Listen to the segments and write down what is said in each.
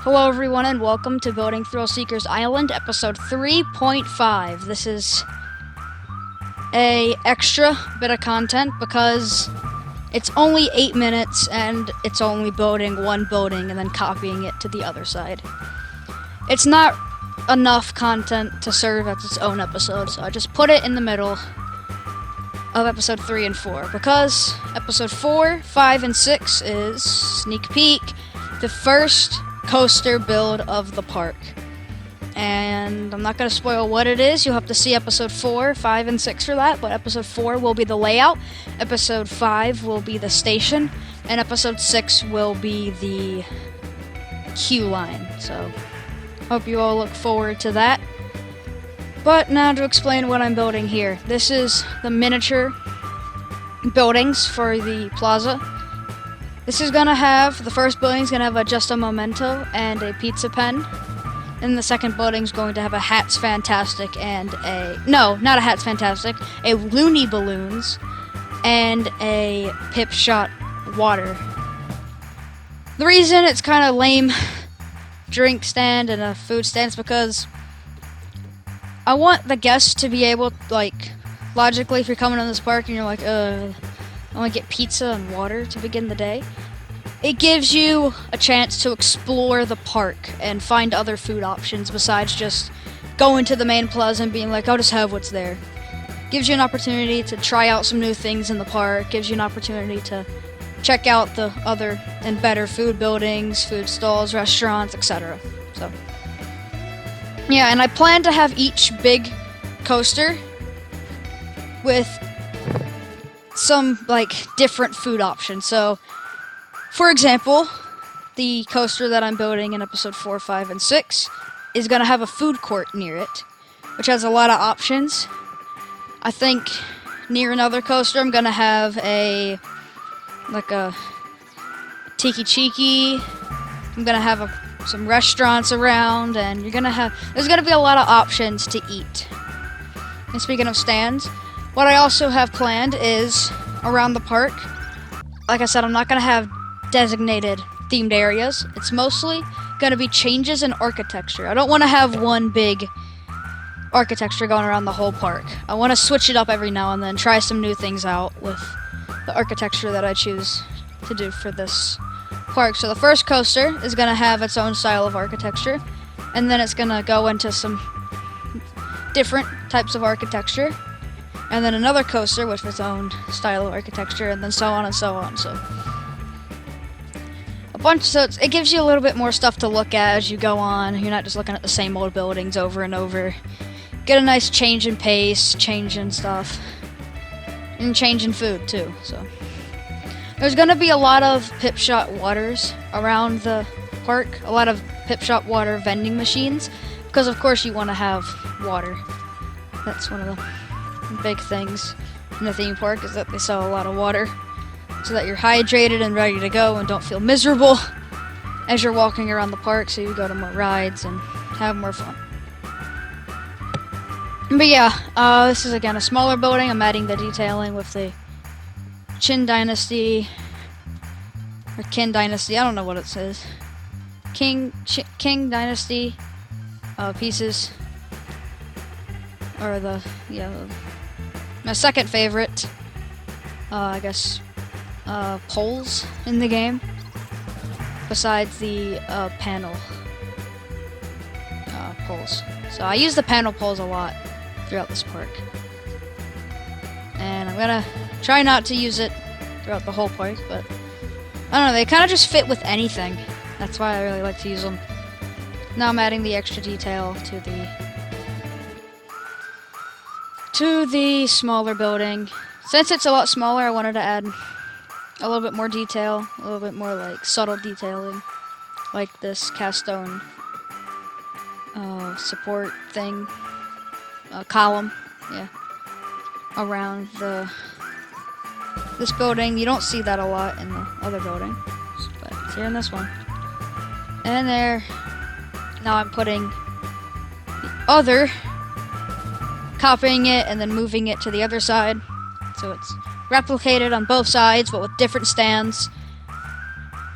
Hello everyone and welcome to Building ThrillSeekers Island, episode 3.5. This is a extra bit of content because it's only 8 minutes and it's only building one building and then copying it to the other side. It's not enough content to serve as its own episode, so I just put it in the middle of episode 3 and 4 because episode 4, 5, and 6 is sneak peek, the first coaster build of the park. And I'm not going to spoil what it is. You'll have to see episode 4, 5, and 6 for that, but episode 4 will be the layout, episode 5 will be the station, and episode 6 will be the queue line. So, hope you all look forward to that. But now to explain what I'm building here. This is the miniature buildings for the Plaza. This is gonna have, the first building's gonna have just a memento and a pizza pen. And the second building's going to have a Hats Fantastic and not a Hats Fantastic, a Looney Balloons and a Pip Shot Water. The reason it's kind of lame drink stand and a food stand is because I want the guests to be able, logically, if you're coming to this park and you're like, I want to get pizza and water to begin the day, it gives you a chance to explore the park and find other food options besides just going to the main plaza and being like, I'll just have what's there. Gives you an opportunity to try out some new things in the park, gives you an opportunity to check out the other and better food buildings, food stalls, restaurants, etc. So, yeah, and I plan to have each big coaster with some, different food options. So, for example, the coaster that I'm building in episode 4, 5, and 6 is going to have a food court near it, which has a lot of options. I think near another coaster I'm going to have a Tiki Cheeky. I'm going to have some restaurants around, and there's going to be a lot of options to eat. And speaking of stands, what I also have planned is around the park, like I said, I'm not going to have designated themed areas. It's mostly going to be changes in architecture. I don't want to have one big architecture going around the whole park. I want to switch it up every now and then, try some new things out with the architecture that I choose to do for this park. So the first coaster is going to have its own style of architecture, and then it's going to go into some different types of architecture, and then another coaster with its own style of architecture, and then so on and so on. So it gives you a little bit more stuff to look at as you go on. You're not just looking at the same old buildings over and over. Get a nice change in pace, change in stuff, and change in food too. So there's gonna be a lot of Pip Shot Waters around the park, a lot of Pip Shot Water vending machines, because of course you want to have water. That's one of the big things in the theme park, is that they sell a lot of water so that you're hydrated and ready to go and don't feel miserable as you're walking around the park, so you go to more rides and have more fun. But yeah, this is again a smaller building. I'm adding the detailing with the Qin Dynasty, or Qin Dynasty, I don't know what it says. King Dynasty pieces, or my second favorite, I guess, poles in the game, besides the panel poles. So I use the panel poles a lot throughout this park, and I'm gonna try not to use it throughout the whole park, but I don't know, they kind of just fit with anything. That's why I really like to use them. Now I'm adding the extra detail to the smaller building. Since it's a lot smaller, I wanted to add a little bit more detail, a little bit more subtle detailing, like this cast stone support thing, column, yeah, around this building. You don't see that a lot in the other building, but it's here in this one. And there, now I'm putting the other, copying it and then moving it to the other side, so it's replicated on both sides but with different stands.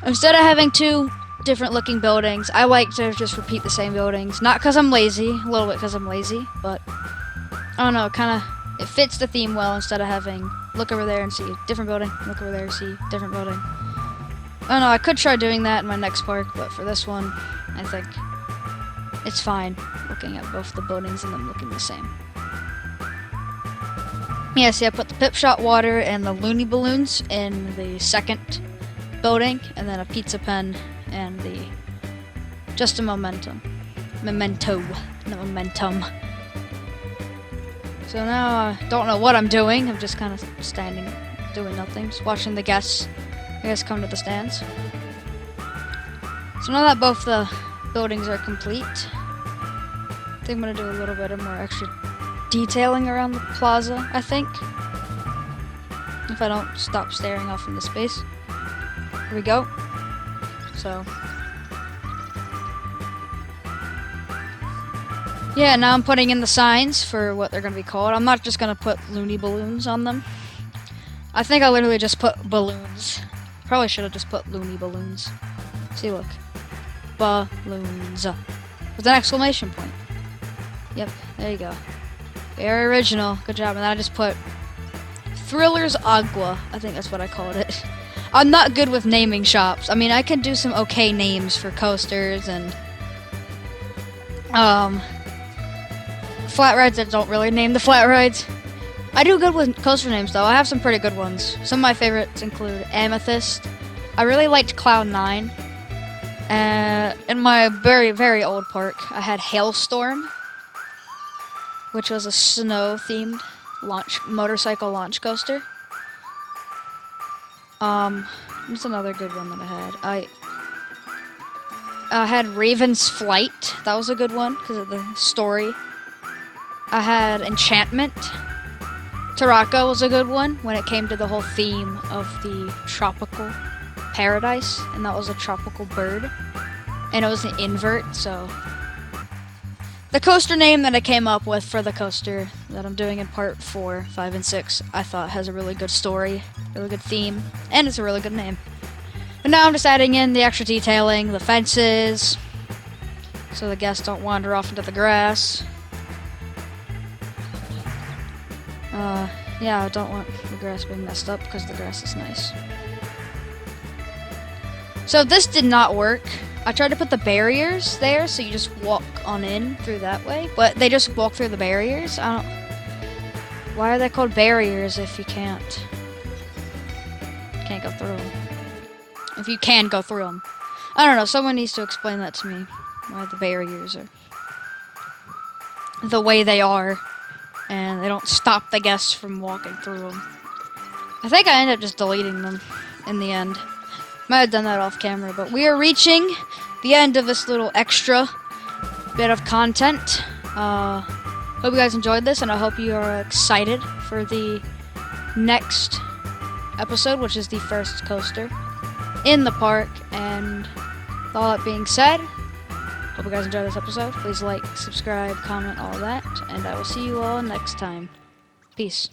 Instead of having two different looking buildings. I like to just repeat the same buildings. Not because I'm lazy, a little bit because I'm lazy, but I don't know, kind of, it fits the theme well instead of having look over there and see different building, look over there and see different building. I don't know, I could try doing that in my next park, but for this one, I think it's fine looking at both the buildings and them looking the same. Yeah, see, I put the Pip Shot water and the Looney Balloons in the second building, and then a pizza pen and the just a memento, not momentum. So now I don't know what I'm doing. I'm just kind of standing, doing nothing, just watching the guests. I guess come to the stands. So now that both the buildings are complete, I think I'm gonna do a little bit of more extra detailing around the plaza, I think. If I don't stop staring off into space. Here we go. So. Yeah, now I'm putting in the signs for what they're going to be called. I'm not just going to put Looney Balloons on them. I think I literally just put balloons. Probably should have just put Looney Balloons. See, look. Balloons. With an exclamation point. Yep, there you go. Very original. Good job. And then I just put Thriller's Agua. I think that's what I called it. I'm not good with naming shops. I mean, I can do some okay names for coasters and flat rides that don't really name the flat rides. I do good with coaster names though. I have some pretty good ones. Some of my favorites include Amethyst. I really liked Cloud 9. In my very, very old park, I had Hailstorm, which was a snow-themed motorcycle launch coaster. What's another good one that I had? I had Raven's Flight. That was a good one because of the story. I had Enchantment. Taraka was a good one when it came to the whole theme of the tropical paradise, and that was a tropical bird. And it was an invert, so the coaster name that I came up with for the coaster that I'm doing in part 4, 5, and 6, I thought has a really good story, really good theme, and it's a really good name. But now I'm just adding in the extra detailing, the fences, so the guests don't wander off into the grass. Yeah, I don't want the grass being messed up because the grass is nice. So this did not work. I tried to put the barriers there, so you just walk on in through that way, but they just walk through the barriers. Why are they called barriers if you can't go through them? If you can go through them. I don't know, someone needs to explain that to me, why the barriers are the way they are, and they don't stop the guests from walking through them. I think I ended up just deleting them in the end. Might have done that off camera, but we are reaching the end of this little extra bit of content. Hope you guys enjoyed this, and I hope you are excited for the next episode, which is the first coaster in the park. And with all that being said, hope you guys enjoyed this episode. Please like, subscribe, comment, all that, and I will see you all next time. Peace.